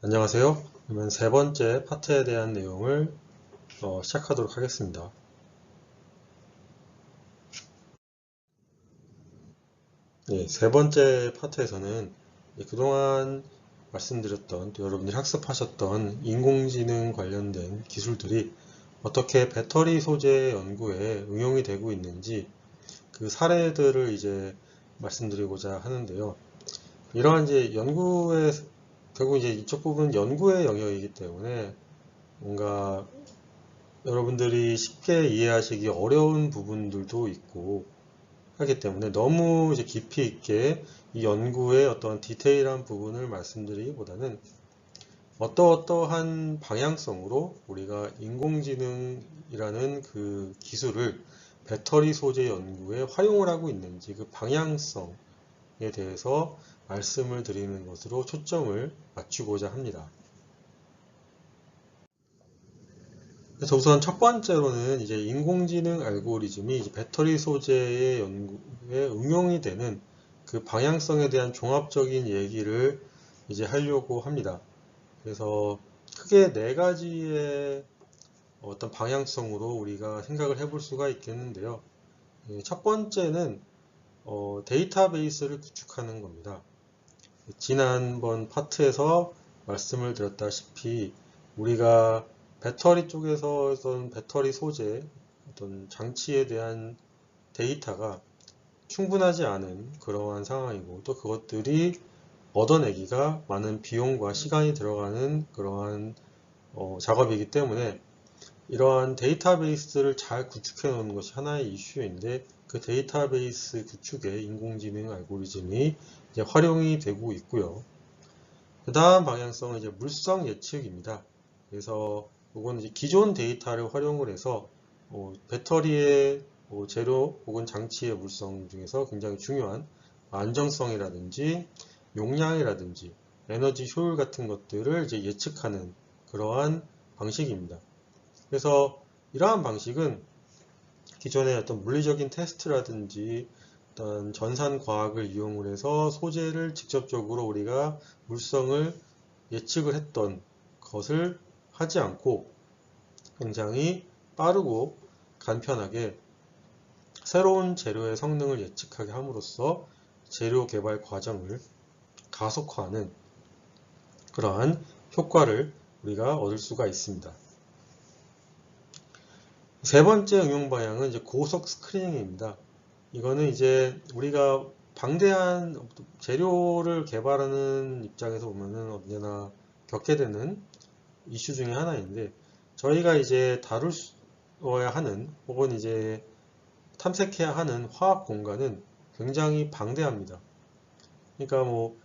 안녕하세요. 그러면 세 번째 파트에 대한 내용을 시작하도록 하겠습니다. 세 번째 파트에서는 그동안 말씀드렸던 또 여러분들이 학습하셨던 인공지능 관련된 기술들이 어떻게 배터리 소재 연구에 응용이 되고 있는지 그 사례들을 이제 말씀드리고자 하는데요. 이러한 이제 연구에 결국 이제 이쪽 부분은 연구의 영역이기 때문에 뭔가 여러분들이 쉽게 이해하시기 어려운 부분들도 있고 하기 때문에 너무 이제 깊이 있게 이 연구의 어떤 디테일한 부분을 말씀드리기보다는 어떠한 방향성으로 우리가 인공지능이라는 그 기술을 배터리 소재 연구에 활용을 하고 있는지 그 방향성에 대해서 말씀을 드리는 것으로 초점을 맞추고자 합니다. 그래서 우선 첫 번째로는 이제 인공지능 알고리즘이 이제 배터리 소재의 연구에 응용이 되는 그 방향성에 대한 종합적인 얘기를 이제 하려고 합니다. 그래서 크게 네 가지의 어떤 방향성으로 우리가 생각을 해볼 수가 있겠는데요. 첫 번째는 데이터베이스를 구축하는 겁니다. 지난번 파트에서 말씀을 드렸다시피 우리가 배터리 쪽에서 어떤 배터리 소재 어떤 장치에 대한 데이터가 충분하지 않은 그러한 상황이고 또 그것들이 얻어내기가 많은 비용과 시간이 들어가는 그러한 작업이기 때문에 이러한 데이터베이스를 잘 구축해 놓는 것이 하나의 이슈인데 그 데이터베이스 구축에 인공지능 알고리즘이 이제 활용이 되고 있고요. 그 다음 방향성은 이제 물성 예측입니다. 그래서 이건 이제 기존 데이터를 활용을 해서 배터리의 재료 혹은 장치의 물성 중에서 굉장히 중요한 안정성이라든지 용량이라든지 에너지 효율 같은 것들을 이제 예측하는 그러한 방식입니다. 그래서 이러한 방식은 기존의 어떤 물리적인 테스트라든지 어떤 전산 과학을 이용을 해서 소재를 직접적으로 우리가 물성을 예측을 했던 것을 하지 않고 굉장히 빠르고 간편하게 새로운 재료의 성능을 예측하게 함으로써 재료 개발 과정을 가속화하는 그러한 효과를 우리가 얻을 수가 있습니다. 세 번째 응용 방향은 이제 고속 스크리닝입니다. 이거는 이제 우리가 방대한 재료를 개발하는 입장에서 보면은 언제나 겪게 되는 이슈 중에 하나인데 저희가 이제 다루어야 하는 혹은 이제 탐색해야 하는 화학 공간은 굉장히 방대합니다. 그러니까 뭐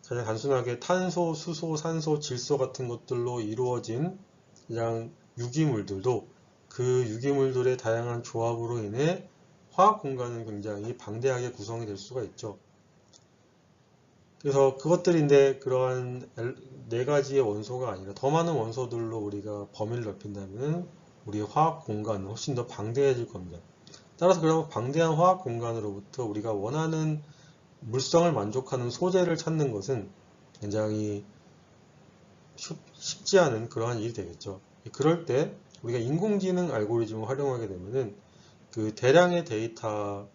가장 단순하게 탄소, 수소, 산소, 질소 같은 것들로 이루어진 그냥 유기물들도 그 유기물들의 다양한 조합으로 인해 화학 공간은 굉장히 방대하게 구성이 될 수가 있죠. 그래서 그것들인데 그러한 네 가지의 원소가 아니라 더 많은 원소들로 우리가 범위를 넓힌다면 우리의 화학 공간은 훨씬 더 방대해질 겁니다. 따라서 그러면 방대한 화학 공간으로부터 우리가 원하는 물성을 만족하는 소재를 찾는 것은 굉장히 쉽지 않은 그러한 일이 되겠죠. 그럴 때 우리가 인공지능 알고리즘을 활용하게 되면은 그 대량의 데이터를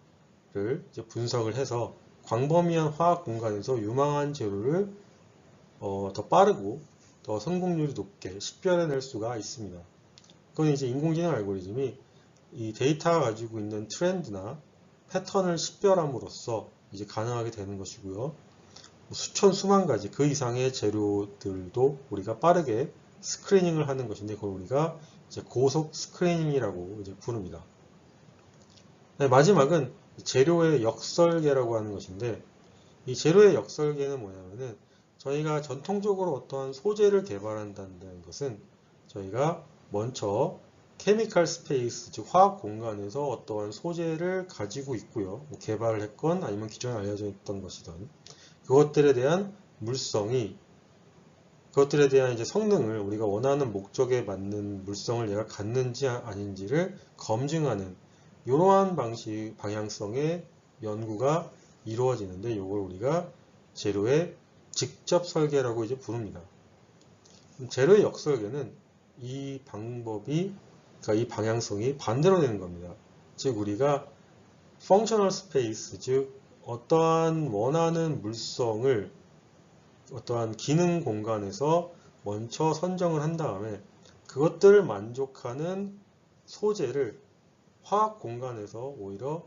이제 분석을 해서 광범위한 화학 공간에서 유망한 재료를 더 빠르고 더 성공률이 높게 식별해낼 수가 있습니다. 그건 이제 인공지능 알고리즘이 이 데이터가 가지고 있는 트렌드나 패턴을 식별함으로써 이제 가능하게 되는 것이고요. 수천 수만 가지 그 이상의 재료들도 우리가 빠르게 스크리닝을 하는 것인데 그걸 우리가 이제 고속 스크리닝이라고 이제 부릅니다. 네, 마지막은 재료의 역설계라고 하는 것인데 이 재료의 역설계는 뭐냐면은 저희가 전통적으로 어떠한 소재를 개발한다는 것은 저희가 먼저 케미컬 스페이스 즉 화학 공간에서 어떠한 소재를 가지고 있고요. 뭐 개발을 했건 아니면 기존에 알려져 있던 것이든 그것들에 대한 물성이 그것들에 대한 이제 성능을 우리가 원하는 목적에 맞는 물성을 얘가 갖는지 아닌지를 검증하는 이러한 방식 방향성의 연구가 이루어지는데 이걸 우리가 재료의 직접 설계라고 이제 부릅니다. 제로의 역설계는 이 방법이, 그러니까 이 방향성이 반대로 되는 겁니다. 즉 우리가 functional space, 즉 어떠한 원하는 물성을 어떠한 기능 공간에서 먼저 선정을 한 다음에 그것들을 만족하는 소재를 화학 공간에서 오히려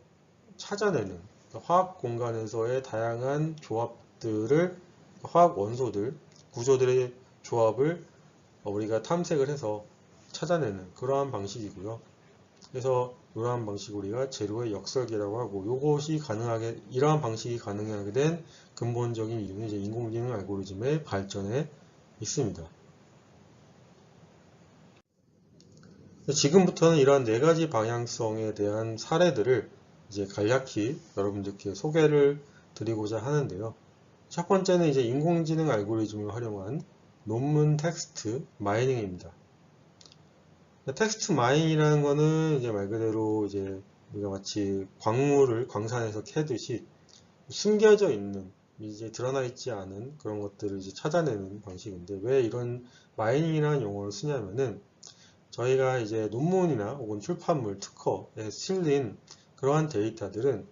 찾아내는, 그러니까 화학 공간에서의 다양한 조합들을, 화학 원소들, 구조들의 조합을 우리가 탐색을 해서 찾아내는 그러한 방식이고요. 그래서 이러한 방식을 우리가 재료의 역설계라고 하고, 이러한 방식이 가능하게 된 근본적인 이유는 이제 인공지능 알고리즘의 발전에 있습니다. 지금부터는 이러한 네 가지 방향성에 대한 사례들을 이제 간략히 여러분들께 소개를 드리고자 하는데요. 첫 번째는 이제 인공지능 알고리즘을 활용한 논문 텍스트 마이닝입니다. 텍스트 마이닝이라는 거는 이제 말 그대로 이제 우리가 마치 광물을 광산에서 캐듯이 숨겨져 있는, 이제 드러나 있지 않은 그런 것들을 이제 찾아내는 방식인데, 왜 이런 마이닝이라는 용어를 쓰냐면은 저희가 이제 논문이나 혹은 출판물, 특허에 실린 그러한 데이터들은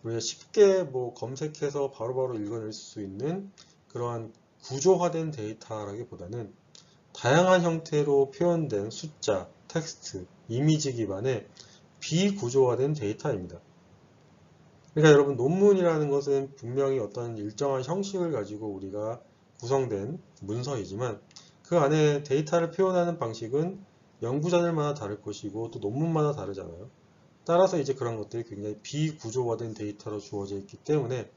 우리가 쉽게 뭐 검색해서 바로바로 읽어낼 수 있는 그러한 구조화된 데이터라기보다는 다양한 형태로 표현된 숫자, 텍스트, 이미지 기반의 비구조화된 데이터입니다. 그러니까 여러분, 논문이라는 것은 분명히 어떤 일정한 형식을 가지고 우리가 구성된 문서이지만 그 안에 데이터를 표현하는 방식은 연구자들마다 다를 것이고 또 논문마다 다르잖아요. 따라서 이제 그런 것들이 굉장히 비구조화된 데이터로 주어져 있기 때문에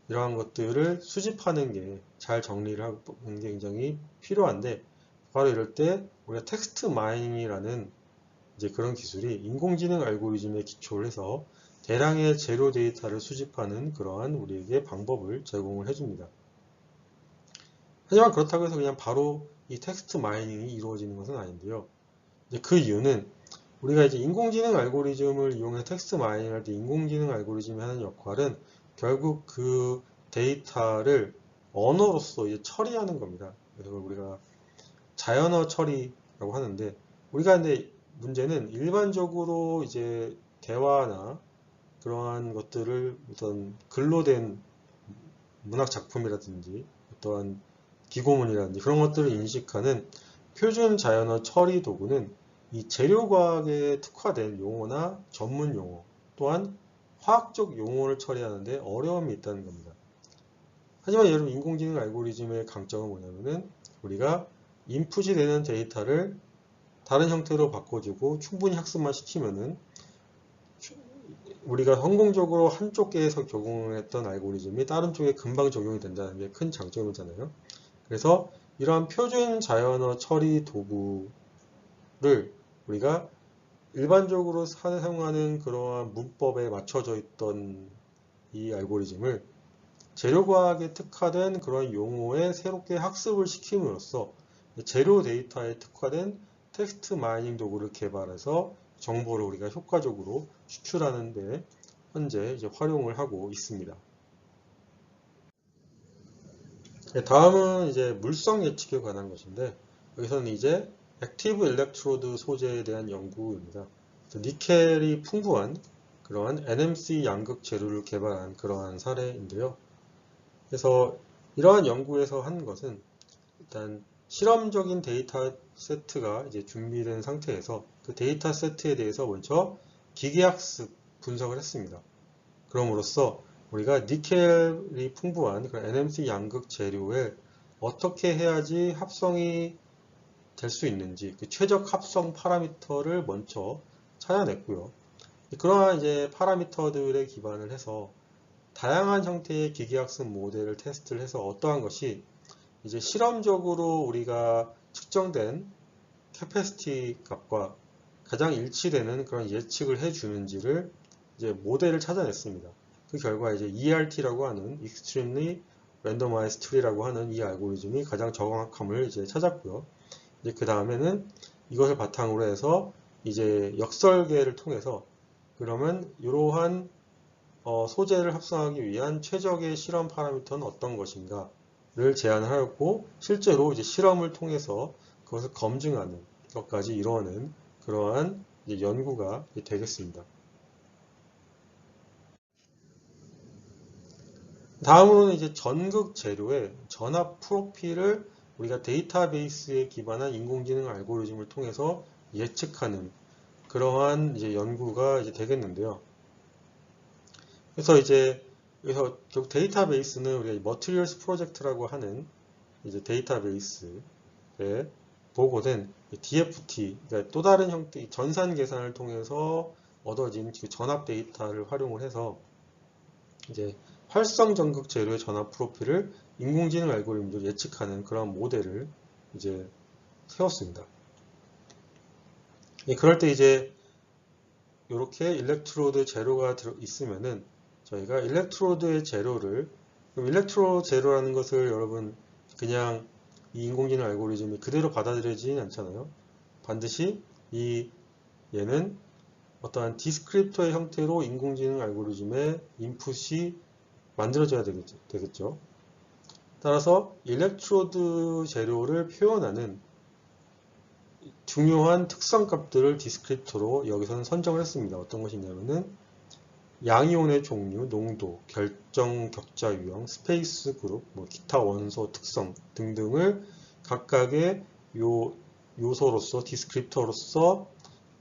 이러한 것들을 수집하는 게, 잘 정리를 하는 게 굉장히 필요한데, 바로 이럴 때 우리가 텍스트 마이닝이라는 이제 그런 기술이 인공지능 알고리즘에 기초를 해서 대량의 재료 데이터를 수집하는 그러한 우리에게 방법을 제공을 해줍니다. 하지만 그렇다고 해서 그냥 바로 이 텍스트 마이닝이 이루어지는 것은 아닌데요. 이제 그 이유는 우리가 이제 인공지능 알고리즘을 이용해서 텍스트 마이닝 할 때 인공지능 알고리즘이 하는 역할은 결국 그 데이터를 언어로서 이제 처리하는 겁니다. 그래서 우리가 자연어 처리라고 하는데, 우리가 근데 문제는 일반적으로 이제 대화나 그러한 것들을 어떤 글로 된 문학 작품이라든지 어떠한 기고문이라든지 그런 것들을 인식하는 표준 자연어 처리 도구는 이 재료과학에 특화된 용어나 전문 용어, 또한 화학적 용어를 처리하는데 어려움이 있다는 겁니다. 하지만 여러분, 인공지능 알고리즘의 강점은 뭐냐면은 우리가 인풋이 되는 데이터를 다른 형태로 바꿔주고 충분히 학습만 시키면은 우리가 성공적으로 한쪽 계에서 적용했던 알고리즘이 다른 쪽에 금방 적용이 된다는 게 큰 장점이잖아요. 그래서 이러한 표준 자연어 처리 도구를 우리가 일반적으로 사용하는 그러한 문법에 맞춰져 있던 이 알고리즘을 재료과학에 특화된 그런 용어에 새롭게 학습을 시킴으로써 재료 데이터에 특화된 텍스트 마이닝 도구를 개발해서 정보를 우리가 효과적으로 추출하는 데 현재 이제 활용을 하고 있습니다. 다음은 이제 물성 예측에 관한 것인데, 여기서는 이제 액티브 일렉트로드 소재에 대한 연구입니다. 니켈이 풍부한 그러한 NMC 양극 재료를 개발한 그러한 사례인데요. 그래서 이러한 연구에서 한 것은 일단 실험적인 데이터 세트가 이제 준비된 상태에서 그 데이터 세트에 대해서 먼저 기계학습 분석을 했습니다. 그럼으로써 우리가 니켈이 풍부한 그런 NMC 양극 재료에 어떻게 해야지 합성이 될 수 있는지 그 최적 합성 파라미터를 먼저 찾아냈고요. 그러한 이제 파라미터들에 기반을 해서 다양한 형태의 기계학습 모델을 테스트를 해서 어떠한 것이 이제 실험적으로 우리가 측정된 캐패시티 값과 가장 일치되는 그런 예측을 해주는지를 이제 모델을 찾아냈습니다. 그 결과 이제 ERT라고 하는 Extremely Randomized Tree라고 하는 이 알고리즘이 가장 정확함을 이제 찾았고요. 이제 그 다음에는 이것을 바탕으로 해서 이제 역설계를 통해서 그러면 이러한 소재를 합성하기 위한 최적의 실험 파라미터는 어떤 것인가 제안을 하였고 실제로 이제 실험을 통해서 그것을 검증하는 것까지 이루어낸 그러한 이제 연구가 되겠습니다. 다음으로는 이제 전극 재료의 전압 프로필을 우리가 데이터베이스에 기반한 인공지능 알고리즘을 통해서 예측하는 그러한 이제 연구가 이제 되겠는데요. 그래서 결국 데이터베이스는 우리가 머티리얼스 프로젝트라고 하는 이제 데이터베이스에 보고된 DFT, 그러니까 또 다른 형태 전산 계산을 통해서 얻어진 그 전압 데이터를 활용을 해서 이제 활성 전극 재료의 전압 프로필을 인공지능 알고리즘으로 예측하는 그런 모델을 이제 세웠습니다. 그럴 때 이제 이렇게 일렉트로드 재료가 있으면은 저희가 일렉트로드의 재료를 그럼 일렉트로드 재료라는 것을 여러분 그냥 이 인공지능 알고리즘이 그대로 받아들여지진 않잖아요. 반드시 얘는 어떠한 디스크립터의 형태로 인공지능 알고리즘의 인풋이 만들어져야 되겠죠. 따라서 일렉트로드 재료를 표현하는 중요한 특성값들을 디스크립터로 여기서는 선정을 했습니다. 어떤 것이냐면은 양이온의 종류, 농도, 결정 격자 유형, 스페이스 그룹, 기타 원소 특성 등등을 각각의 요소로서 디스크립터로서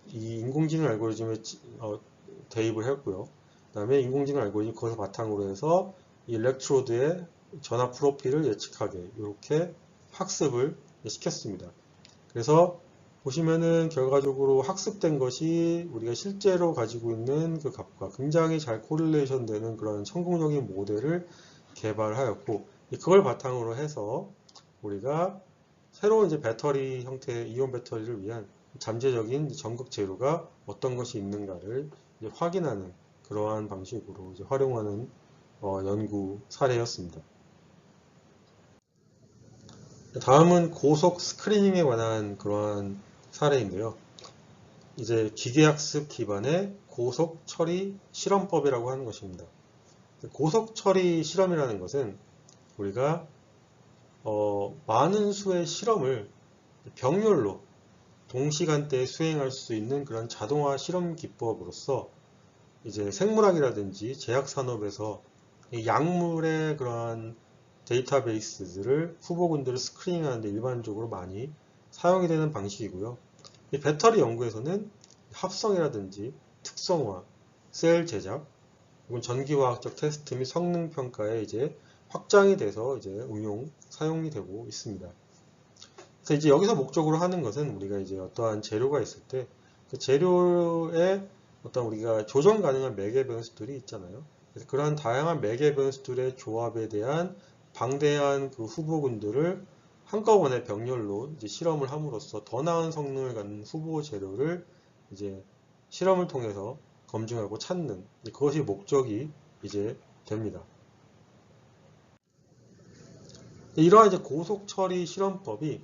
이 인공지능 알고리즘에 대입을 했고요. 그 다음에 인공지능 알고리즘 그것을 바탕으로 해서 이 일렉트로드의 전압 프로필을 예측하게 이렇게 학습을 시켰습니다. 그래서 보시면은 결과적으로 학습된 것이 우리가 실제로 가지고 있는 그 값과 굉장히 잘 코릴레이션 되는 그런 성공적인 모델을 개발하였고 그걸 바탕으로 해서 우리가 새로운 이제 배터리 형태의 이온 배터리를 위한 잠재적인 전극 재료가 어떤 것이 있는가를 이제 확인하는 그러한 방식으로 이제 활용하는 연구 사례였습니다. 다음은 고속 스크리닝에 관한 그러한 사례인데요. 이제 기계학습 기반의 고속 처리 실험법이라고 하는 것입니다. 고속 처리 실험이라는 것은 우리가 많은 수의 실험을 병렬로 동시간대에 수행할 수 있는 그런 자동화 실험 기법으로서 이제 생물학이라든지 제약 산업에서 약물의 그러한 데이터베이스들을 후보군들을 스크리닝하는데 일반적으로 많이 사용이 되는 방식이고요. 이 배터리 연구에서는 합성이라든지 특성화, 셀 제작, 혹은 전기화학적 테스트 및 성능 평가에 이제 확장이 돼서 이제 사용이 되고 있습니다. 그래서 이제 여기서 목적으로 하는 것은 우리가 이제 어떠한 재료가 있을 때 그 재료에 어떤 우리가 조정 가능한 매개 변수들이 있잖아요. 그래서 그러한 다양한 매개 변수들의 조합에 대한 방대한 그 후보군들을 한꺼번에 병렬로 이제 실험을 함으로써 더 나은 성능을 갖는 후보 재료를 이제 실험을 통해서 검증하고 찾는 그것이 목적이 이제 됩니다. 이러한 이제 고속 처리 실험법이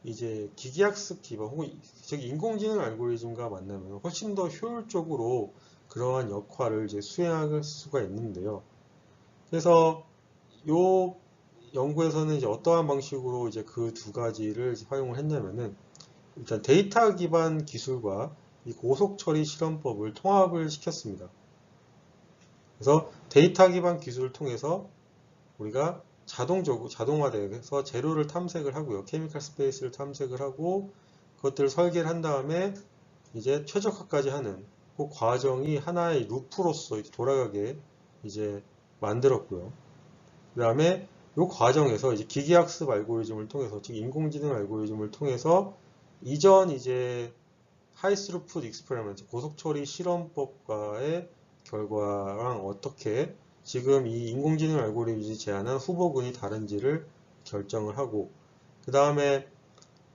이제 기계학습 기반 혹은 즉 인공지능 알고리즘과 만나면 훨씬 더 효율적으로 그러한 역할을 이제 수행할 수가 있는데요. 그래서 요 연구에서는 이제 어떠한 방식으로 이제 그 두 가지를 활용을 했냐면은 일단 데이터 기반 기술과 이 고속 처리 실험법을 통합을 시켰습니다. 그래서 데이터 기반 기술을 통해서 우리가 자동화돼서 재료를 탐색을 하고요. 케미컬 스페이스를 탐색을 하고 그것들을 설계를 한 다음에 이제 최적화까지 하는 그 과정이 하나의 루프로서 돌아가게 이제 만들었고요. 그 다음에 이 과정에서 이제 기계학습 알고리즘을 통해서 즉 인공지능 알고리즘을 통해서 이전 이제 하이스루풋 익스페리먼트 고속처리 실험법과의 결과랑 어떻게 지금 이 인공지능 알고리즘이 제안한 후보군이 다른지를 결정을 하고 그 다음에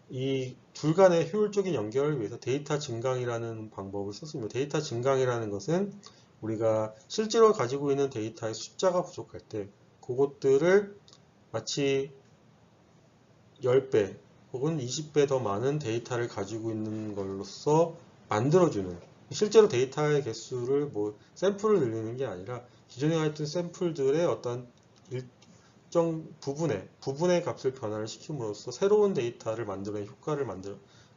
이 둘 간의 효율적인 연결을 위해서 데이터 증강이라는 방법을 썼습니다. 데이터 증강이라는 것은 우리가 실제로 가지고 있는 데이터의 숫자가 부족할 때 그것들을 마치 10배 혹은 20배 더 많은 데이터를 가지고 있는 걸로써 만들어주는 실제로 데이터의 개수를 샘플을 늘리는 게 아니라 기존에 있던 샘플들의 어떤 특정 부분의 값을 변화를 시킴으로써 새로운 데이터를 만들어낸 효과를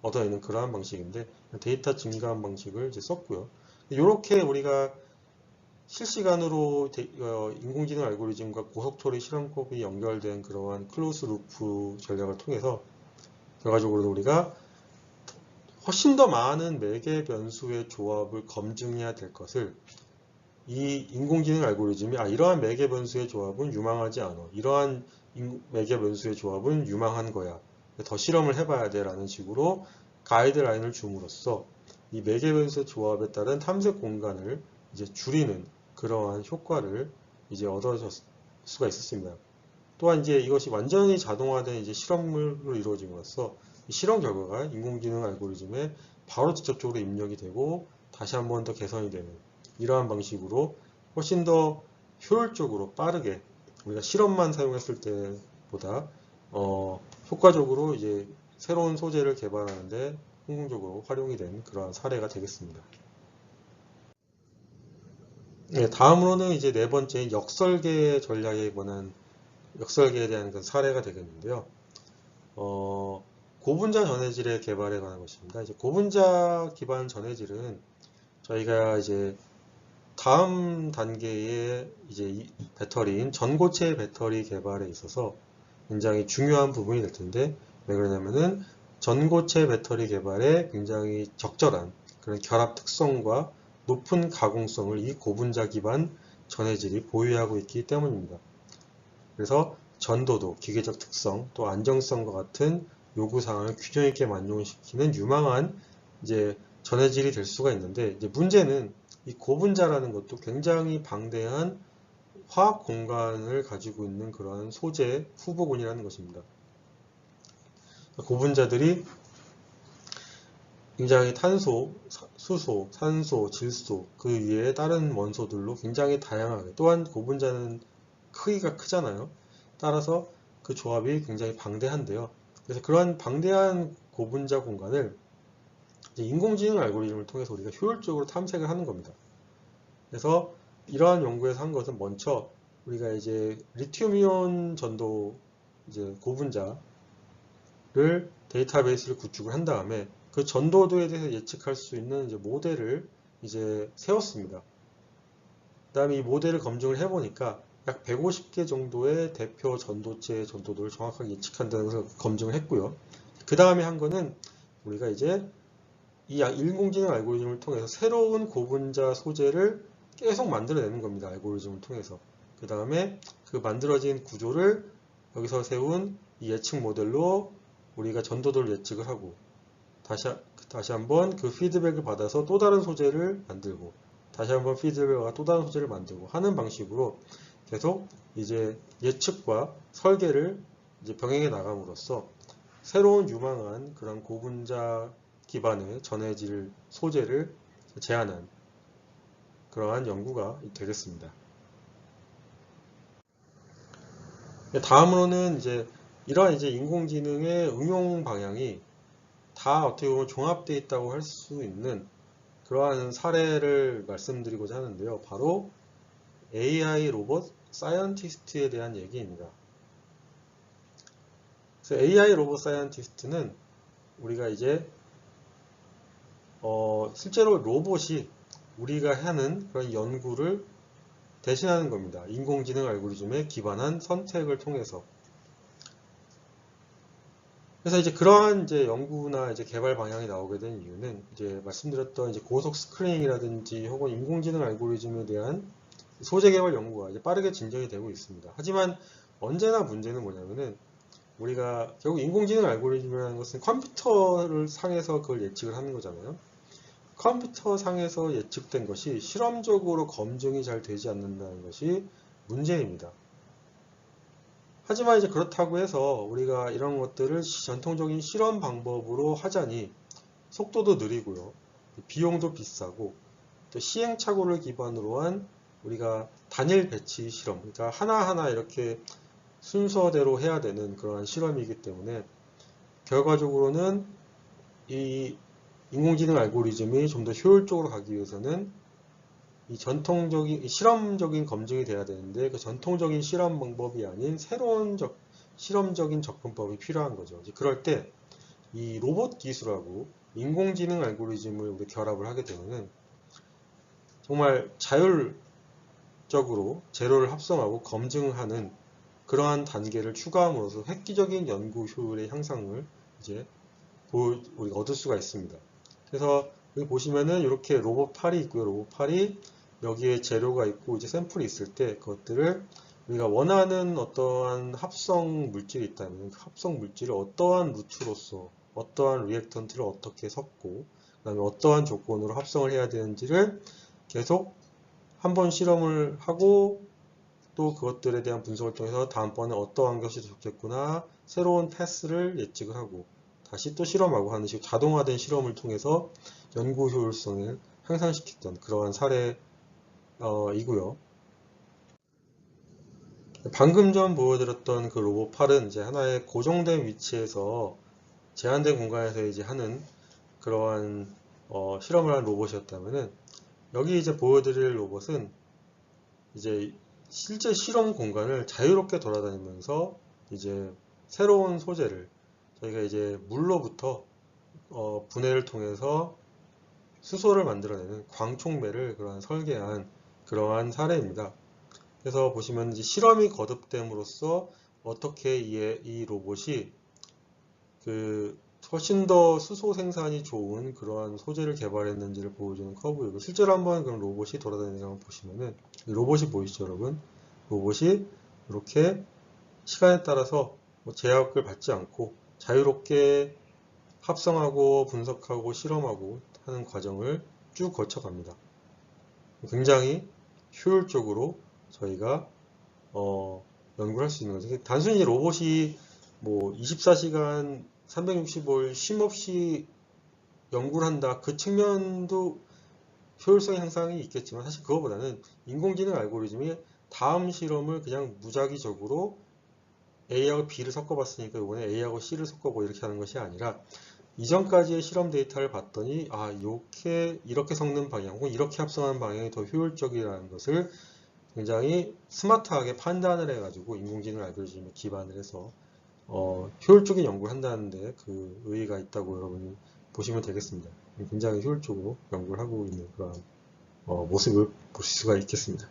얻어내는 그러한 방식인데, 데이터 증가한 방식을 이제 썼고요. 이렇게 우리가 실시간으로 인공지능 알고리즘과 고속처리 실험법이 연결된 그러한 클로즈 루프 전략을 통해서 결과적으로 우리가 훨씬 더 많은 매개 변수의 조합을 검증해야 될 것을 이 인공지능 알고리즘이 이러한 매개 변수의 조합은 유망하지 않아. 이러한 매개 변수의 조합은 유망한 거야. 더 실험을 해봐야 돼 라는 식으로 가이드라인을 줌으로써 이 매개 변수의 조합에 따른 탐색 공간을 이제 줄이는 그러한 효과를 이제 얻을 수가 있었습니다. 또한 이제 이것이 완전히 자동화된 이제 실험으로 이루어짐으로써 실험 결과가 인공지능 알고리즘에 바로 직접적으로 입력이 되고 다시 한 번 더 개선이 되는 이러한 방식으로 훨씬 더 효율적으로 빠르게 우리가 실험만 사용했을 때보다 효과적으로 이제 새로운 소재를 개발하는데 성공적으로 활용이 된 그러한 사례가 되겠습니다. 네, 다음으로는 이제 네 번째 역설계 전략에 관한 역설계에 대한 그 사례가 되겠는데요. 고분자 전해질의 개발에 관한 것입니다. 이제 고분자 기반 전해질은 저희가 이제 다음 단계의 이제 이 배터리인 전고체 배터리 개발에 있어서 굉장히 중요한 부분이 될 텐데, 왜 그러냐면은 전고체 배터리 개발에 굉장히 적절한 그런 결합 특성과 높은 가공성을 이 고분자 기반 전해질이 보유하고 있기 때문입니다. 그래서 전도도, 기계적 특성, 또 안정성과 같은 요구사항을 균형 있게 만족시키는 유망한 이제 전해질이 될 수가 있는데, 이제 문제는 이 고분자라는 것도 굉장히 방대한 화학 공간을 가지고 있는 그런 소재 후보군이라는 것입니다. 고분자들이 굉장히 탄소, 수소, 산소, 질소, 그 위에 다른 원소들로 굉장히 다양하게, 또한 고분자는 크기가 크잖아요. 따라서 그 조합이 굉장히 방대한데요. 그래서 그러한 방대한 고분자 공간을 인공지능 알고리즘을 통해서 우리가 효율적으로 탐색을 하는 겁니다. 그래서 이러한 연구에서 한 것은 먼저 우리가 이제 리튬이온 전도 이제 고분자를 데이터베이스를 구축을 한 다음에 그 전도도에 대해서 예측할 수 있는 이제 모델을 이제 세웠습니다. 그 다음에 이 모델을 검증을 해보니까 약 150개 정도의 대표 전도체 전도도를 정확하게 예측한다는 것을 검증을 했고요. 그 다음에 한 거는 우리가 이제 이 인공지능 알고리즘을 통해서 새로운 고분자 소재를 계속 만들어내는 겁니다. 알고리즘을 통해서. 그 다음에 그 만들어진 구조를 여기서 세운 이 예측 모델로 우리가 전도도를 예측을 하고 다시 한번 그 피드백을 받아서 또 다른 소재를 만들고 다시 한번 피드백을 받아 또 다른 소재를 만들고 하는 방식으로 계속 이제 예측과 설계를 이제 병행해 나감으로써 새로운 유망한 그런 고분자 기반의 전해질 소재를 제안한 그러한 연구가 되겠습니다. 다음으로는 이제 이러한 이제 인공지능의 응용 방향이 다 어떻게 보면 종합되어 있다고 할 수 있는 그러한 사례를 말씀드리고자 하는데요. 바로 AI 로봇 사이언티스트에 대한 얘기입니다. 그래서 AI 로봇 사이언티스트는 우리가 이제 실제로 로봇이 우리가 하는 그런 연구를 대신하는 겁니다. 인공지능 알고리즘에 기반한 선택을 통해서. 그래서 이제 그러한 이제 연구나 이제 개발 방향이 나오게 된 이유는 이제 말씀드렸던 이제 고속 스크리닝이라든지 혹은 인공지능 알고리즘에 대한 소재 개발 연구가 이제 빠르게 진전이 되고 있습니다. 하지만 언제나 문제는 뭐냐면은 우리가 결국 인공지능 알고리즘이라는 것은 컴퓨터를 상에서 그걸 예측을 하는 거잖아요. 컴퓨터 상에서 예측된 것이 실험적으로 검증이 잘 되지 않는다는 것이 문제입니다. 하지만 이제 그렇다고 해서 우리가 이런 것들을 전통적인 실험 방법으로 하자니 속도도 느리고요. 비용도 비싸고 또 시행착오를 기반으로 한 우리가 단일 배치 실험, 그러니까 하나하나 이렇게 순서대로 해야 되는 그러한 실험이기 때문에 결과적으로는 이 인공지능 알고리즘이 좀 더 효율적으로 가기 위해서는 이 전통적인 실험적인 검증이 돼야 되는데 그 전통적인 실험 방법이 아닌 새로운 실험적인 접근법이 필요한 거죠. 이제 그럴 때 이 로봇 기술하고 인공지능 알고리즘을 우리 결합을 하게 되면은 정말 자율적으로 재료를 합성하고 검증하는 그러한 단계를 추가함으로써 획기적인 연구 효율의 향상을 이제 우리가 얻을 수가 있습니다. 그래서 여기 보시면은 이렇게 로봇 팔이 있고요. 로봇 팔이 여기에 재료가 있고 이제 샘플이 있을 때 그것들을 우리가 원하는 어떠한 합성 물질이 있다면 그 합성 물질을 어떠한 루트로서 어떠한 리액턴트를 어떻게 섞고 그다음에 어떠한 조건으로 합성을 해야 되는지를 계속 한번 실험을 하고 또 그것들에 대한 분석을 통해서 다음번에 어떠한 것이 더 좋겠구나 새로운 패스를 예측을 하고 다시 또 실험하고 하는 식으로 자동화된 실험을 통해서 연구 효율성을 향상시켰던 그러한 사례이고요. 방금 전 보여드렸던 그 로봇 팔은 이제 하나의 고정된 위치에서 제한된 공간에서 이제 하는 그러한 실험을 한 로봇이었다면은 여기 이제 보여드릴 로봇은 이제 실제 실험 공간을 자유롭게 돌아다니면서 이제 새로운 소재를 저희가 이제 물로부터 분해를 통해서 수소를 만들어내는 광촉매를 그러한 설계한 그러한 사례입니다. 그래서 보시면 이제 실험이 거듭됨으로써 어떻게 이 로봇이 그 훨씬 더 수소 생산이 좋은 그러한 소재를 개발했는지를 보여주는 커브이고 실제로 한번 그런 로봇이 돌아다니는 거 보시면은 로봇이 보이시죠, 여러분? 로봇이 이렇게 시간에 따라서 제약을 받지 않고 자유롭게 합성하고 분석하고 실험하고 하는 과정을 쭉 거쳐갑니다. 굉장히 효율적으로 저희가 연구를 할 수 있는 거죠. 단순히 로봇이 뭐 24시간 365일 쉼없이 연구를 한다. 그 측면도 효율성 향상이 있겠지만 사실 그거보다는 인공지능 알고리즘이 다음 실험을 그냥 무작위적으로 A하고 B를 섞어봤으니까 이번에 A하고 C를 섞어보고 이렇게 하는 것이 아니라 이전까지의 실험 데이터를 봤더니 아 이렇게 섞는 방향 혹은 이렇게 합성하는 방향이 더 효율적이라는 것을 굉장히 스마트하게 판단을 해가지고 인공지능 알고리즘에 기반을 해서 효율적인 연구를 한다는데 그 의의가 있다고 여러분이 보시면 되겠습니다. 굉장히 효율적으로 연구를 하고 있는 그런 모습을 보실 수가 있겠습니다.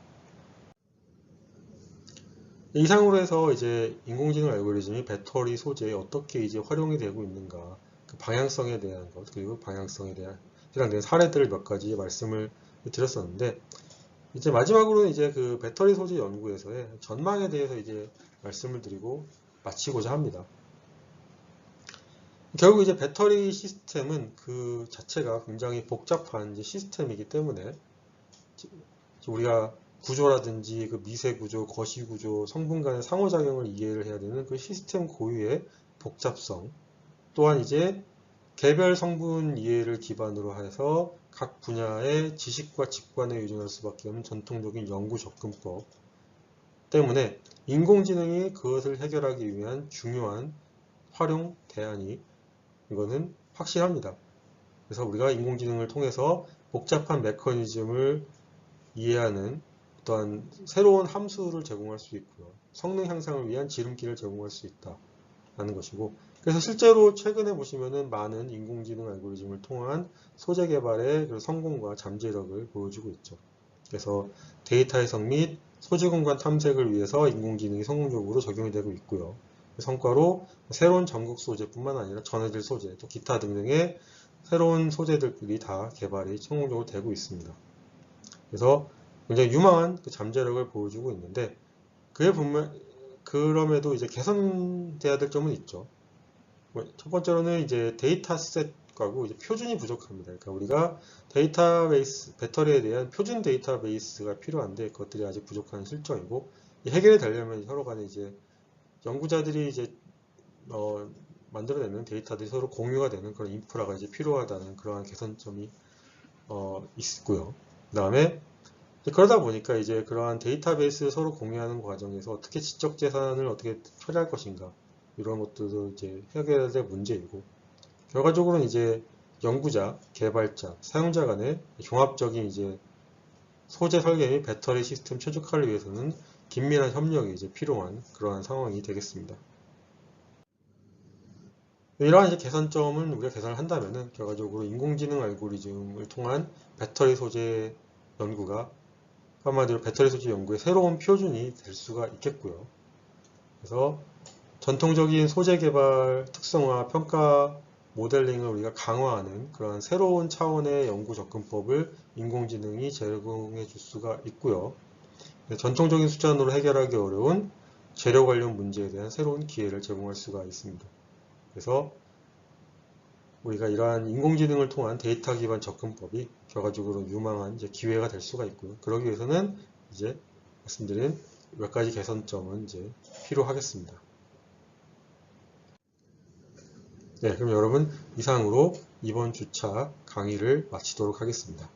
이상으로 해서 이제 인공지능 알고리즘이 배터리 소재에 어떻게 이제 활용이 되고 있는가, 그 방향성에 대한 것, 그리고 방향성에 대한 해당되는 사례들을 몇 가지 말씀을 드렸었는데, 이제 마지막으로는 이제 그 배터리 소재 연구에서의 전망에 대해서 이제 말씀을 드리고 마치고자 합니다. 결국 이제 배터리 시스템은 그 자체가 굉장히 복잡한 이제 시스템이기 때문에 우리가 구조라든지 그 미세 구조, 거시 구조, 성분 간의 상호작용을 이해를 해야 되는 그 시스템 고유의 복잡성, 또한 이제 개별 성분 이해를 기반으로 해서 각 분야의 지식과 직관에 의존할 수밖에 없는 전통적인 연구 접근법 때문에 인공지능이 그것을 해결하기 위한 중요한 활용 대안이 이거는 확실합니다. 그래서 우리가 인공지능을 통해서 복잡한 메커니즘을 이해하는 어떠한 새로운 함수를 제공할 수 있고요. 성능 향상을 위한 지름길을 제공할 수 있다라는 것이고, 그래서 실제로 최근에 보시면은 많은 인공지능 알고리즘을 통한 소재 개발의 성공과 잠재력을 보여주고 있죠. 그래서 데이터 해석 및 소재 공간 탐색을 위해서 인공지능이 성공적으로 적용이 되고 있고요. 그 성과로 새로운 전극 소재뿐만 아니라 전해질 소재, 또 기타 등등의 새로운 소재들이 다 개발이 성공적으로 되고 있습니다. 그래서 굉장히 유망한 그 잠재력을 보여주고 있는데 그럼에도 이제 개선돼야 될 점은 있죠. 첫 번째로는 이제 데이터셋하고 이제 표준이 부족합니다. 그러니까 우리가 데이터베이스, 배터리에 대한 표준 데이터베이스가 필요한데 그것들이 아직 부족한 실정이고 해결이 되려면 서로 간에 이제 연구자들이 이제 만들어내는 데이터들이 서로 공유가 되는 그런 인프라가 이제 필요하다는 그러한 개선점이 있고요. 그 다음에 그러다 보니까 이제 그러한 데이터베이스를 서로 공유하는 과정에서 어떻게 지적 재산을 어떻게 처리할 것인가 이런 것들도 이제 해결해야 될 문제이고 결과적으로는 이제 연구자, 개발자, 사용자 간의 종합적인 이제 소재 설계 및 배터리 시스템 최적화를 위해서는 긴밀한 협력이 이제 필요한 그러한 상황이 되겠습니다. 이러한 이제 개선점을 우리가 개선을 한다면은 결과적으로 인공지능 알고리즘을 통한 배터리 소재 연구가 한마디로 배터리 소재 연구의 새로운 표준이 될 수가 있겠고요. 그래서 전통적인 소재 개발 특성화 평가 모델링을 우리가 강화하는 그런 새로운 차원의 연구 접근법을 인공지능이 제공해 줄 수가 있고요. 전통적인 수단으로 해결하기 어려운 재료 관련 문제에 대한 새로운 기회를 제공할 수가 있습니다. 그래서 우리가 이러한 인공지능을 통한 데이터 기반 접근법이 결과적으로 유망한 이제 기회가 될 수가 있고요. 그러기 위해서는 이제 말씀드린 몇 가지 개선점은 이제 필요하겠습니다. 네, 그럼 여러분 이상으로 이번 주차 강의를 마치도록 하겠습니다.